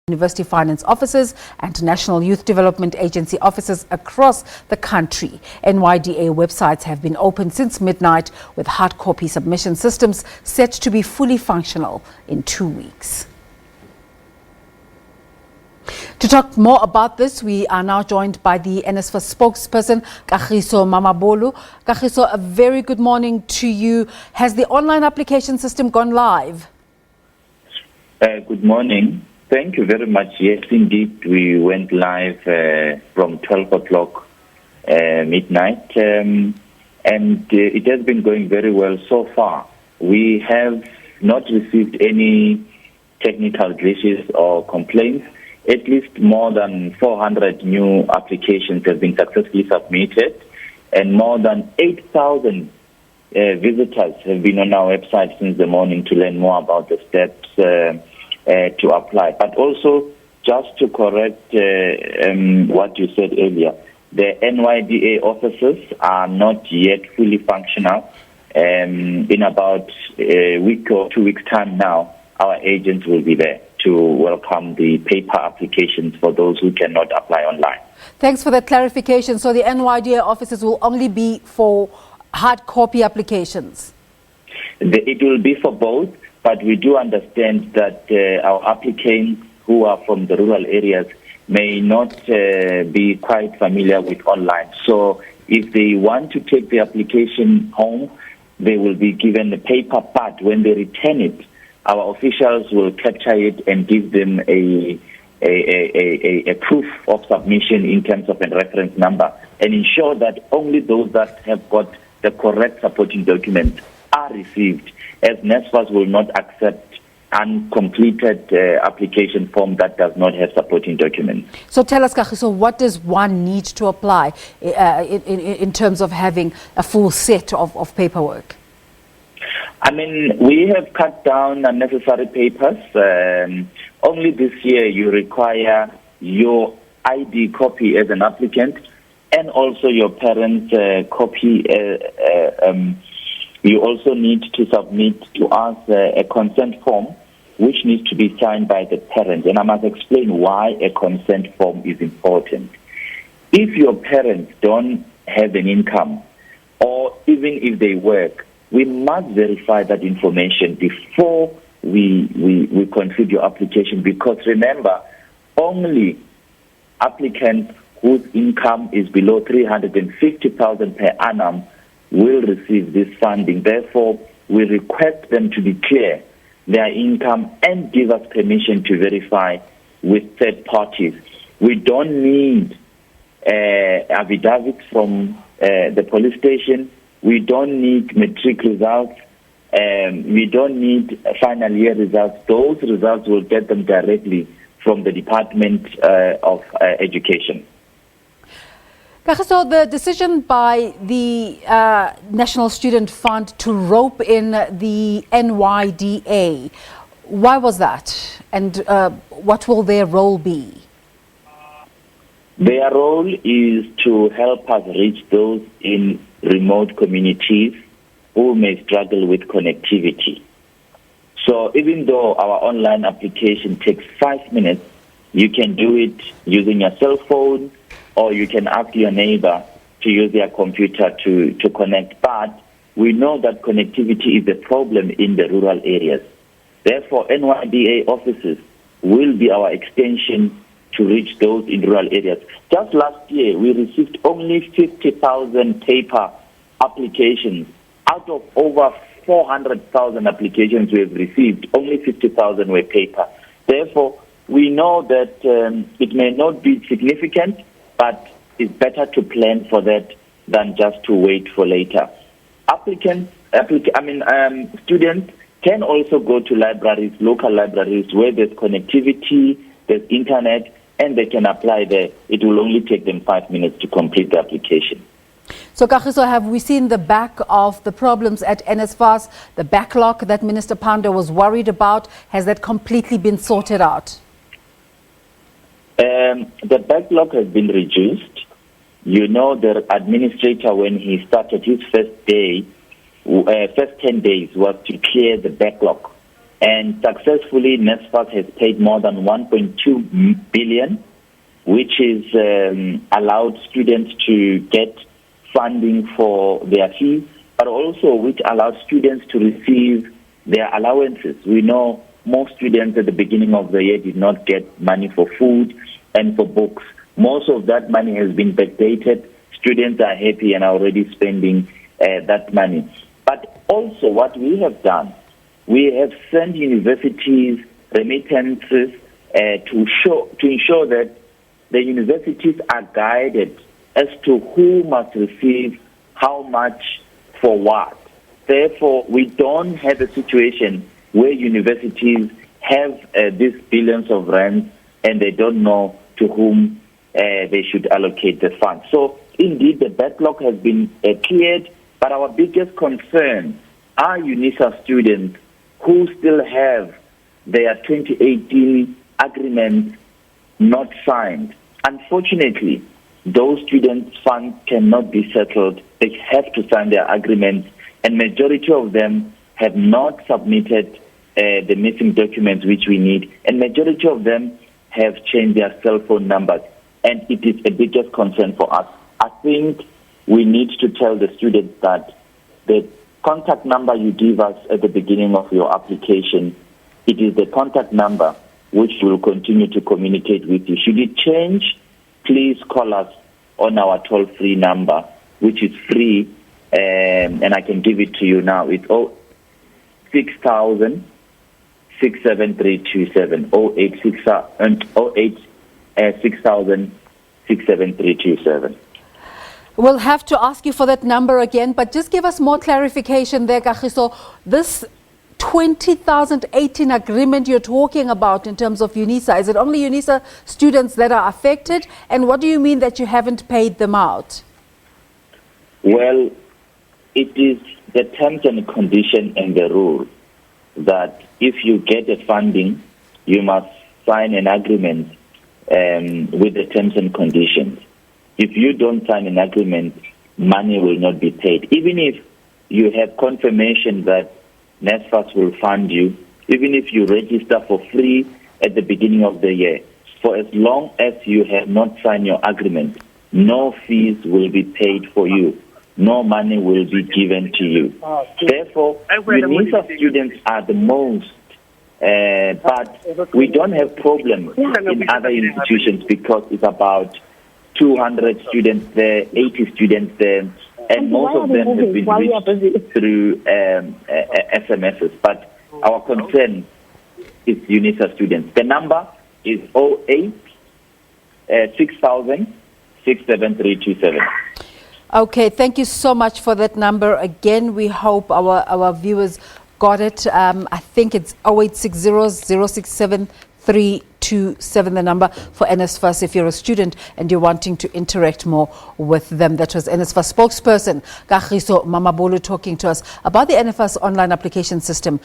University finance officers and National Youth Development Agency offices across the country. NYDA websites have been open since midnight, with hard copy submission systems set to be fully functional in 2 weeks. To talk more about this, we are now joined by the NSFAS spokesperson, Kagiso Mamabolo. Kagiso, a very good morning to you. Has the online application system gone live? Good morning. Thank you very much. Yes, indeed, we went live from 12 o'clock midnight, and it has been going very well so far. We have not received any technical glitches or complaints. At least more than 400 new applications have been successfully submitted, and more than 8,000 visitors have been on our website since the morning to learn more about the steps to apply. But also, just to correct what you said earlier, the NYDA offices are not yet fully functional. In about a week or 2 weeks' time now, our agents will be there to welcome the paper applications for those who cannot apply online. Thanks for that clarification. So the NYDA offices will only be for hard copy applications? It will be for both, but we do understand that our applicants who are from the rural areas may not be quite familiar with online. So if they want to take the application home, they will be given the paper part. When they return it, our officials will capture it and give them a proof of submission in terms of a reference number, and ensure that only those that have got the correct supporting documents are received, as NSFAS will not accept uncompleted application form that does not have supporting documents. So tell us, Kagiso, what does one need to apply in terms of having a full set of paperwork? I mean, we have cut down unnecessary papers. Only this year you require your ID copy as an applicant, and also your parents' copy. You also need to submit to us a consent form, which needs to be signed by the parents. And I must explain why a consent form is important. If your parents don't have an income, or even if they work, we must verify that information before we conclude your application, because remember, only applicants whose income is below 350,000 per annum will receive this funding. Therefore, we request them to declare their income and give us permission to verify with third parties. We don't need affidavits from the police station. We don't need matric results. We don't need final year results. Those results will get them directly from the Department of Education. So the decision by the National Student Fund to rope in the NYDA, why was that? And what will their role be? Their role is to help us reach those in remote communities who may struggle with connectivity. So even though our online application takes 5 minutes, you can do it using your cell phone, or you can ask your neighbor to use their computer to connect. But we know that connectivity is a problem in the rural areas. Therefore, NYDA offices will be our extension to reach those in rural areas. Just last year, we received only 50,000 paper applications. Out of over 400,000 applications we have received, only 50,000 were paper. Therefore, we know that it may not be significant, but it's better to plan for that than just to wait for later. Students can also go to libraries, local libraries, where there's connectivity, there's internet, and they can apply there. It will only take them 5 minutes to complete the application. So, Kagiso, have we seen the back of the problems at NSFAS, the backlog that Minister Pandor was worried about? Has that completely been sorted out? The backlog has been reduced. You know, the administrator, when he started his first 10 days, was to clear the backlog. And successfully, NSFAS has paid more than 1.2 billion, which is allowed students to get funding for their fees, but also which allows students to receive their allowances. We know most students at the beginning of the year did not get money for food and for books. Most of that money has been backdated. Students are happy and are already spending that money. But also what we have done, we have sent universities remittances to ensure that the universities are guided as to who must receive how much for what. Therefore, we don't have a situation where universities have these billions of rands and they don't know to whom they should allocate the funds. So, indeed, the backlog has been cleared, but our biggest concern are UNISA students who still have their 2018 agreements not signed. Unfortunately, those students' funds cannot be settled. They have to sign their agreements, and majority of them have not submitted the missing documents which we need, and majority of them have changed their cell phone numbers, and it is a biggest concern for us. I think we need to tell the students that the contact number you give us at the beginning of your application, it is the contact number which will continue to communicate with you. Should it change, please call us on our toll-free number, which is free, and I can give it to you now. It's 6000 67327, 6000 67327. We'll have to ask you for that number again, but just give us more clarification there, Kagiso. This 2018 agreement you're talking about in terms of UNISA, is it only UNISA students that are affected? And what do you mean that you haven't paid them out? Well, it is the terms and condition and the rule that if you get the funding, you must sign an agreement with the terms and conditions. If you don't sign an agreement, money will not be paid. Even if you have confirmation that NSFAS will fund you, even if you register for free at the beginning of the year, for as long as you have not signed your agreement, no fees will be paid for you. No money will be given to you. Therefore, UNISA students are the most, but we don't have problems in other institutions because it's about 200 students there, 80 students there, and most of them have been reached through SMSs. But our concern is UNISA students. The number is 08 6000 67327. Okay, thank you so much for that number. Again, we hope our viewers got it. I think it's 0860 067 327, the number for NSFAS if you're a student and you're wanting to interact more with them. That was NSFAS spokesperson Kagiso Mamabolo talking to us about the NSFAS online application system.